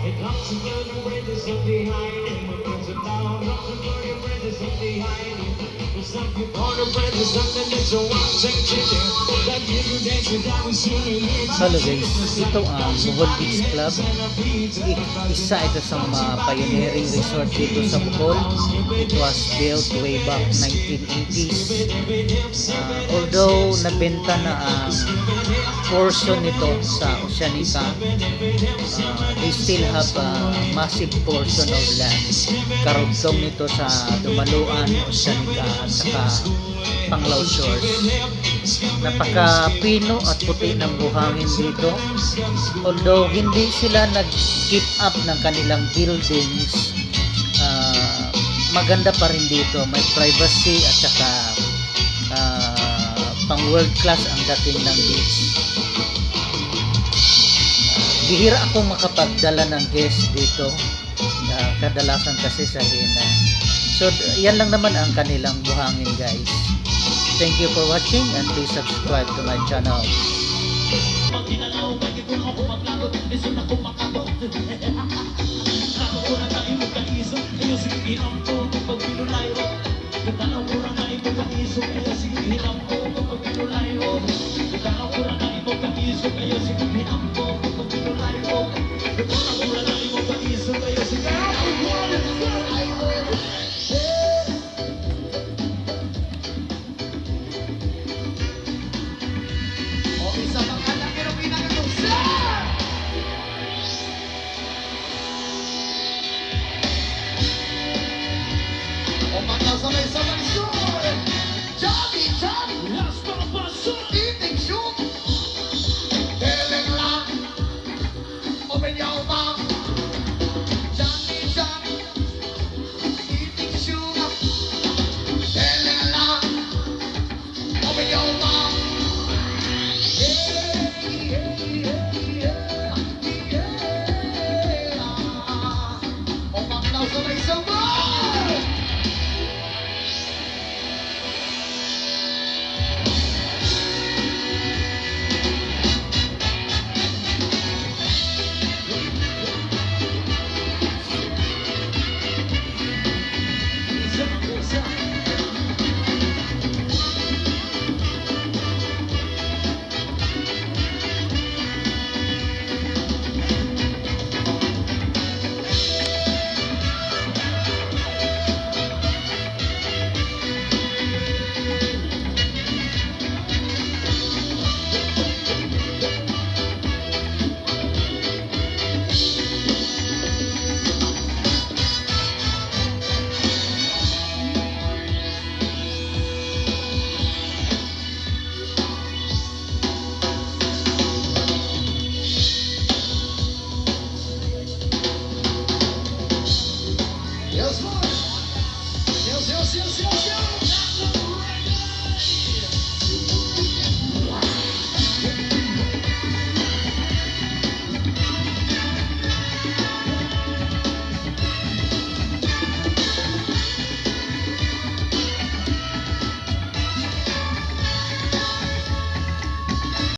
Hello guys, ito ang Bohol Beach Club. Isa ito sa mga pioneering resort dito sa Bohol. It was built way back 1980s. Although nabenta na ang portion nito sa Oceanica, they still have a massive portion of land. Karugtong nito sa Dumaluan, Oceanica at saka Panglao Shores. Napaka-pino at puti ng buhangin dito. Although hindi sila nag-keep up ng kanilang buildings, maganda pa rin dito. May privacy at saka pang world class ang dating ng beach. Bihira akong makapagdala ng guest dito, kadalasan kasi sa Hina. So yan lang naman ang kanilang buhangin guys. Thank you for watching and please subscribe to my channel. Yes, Lord. Yes, yes, yes, yes.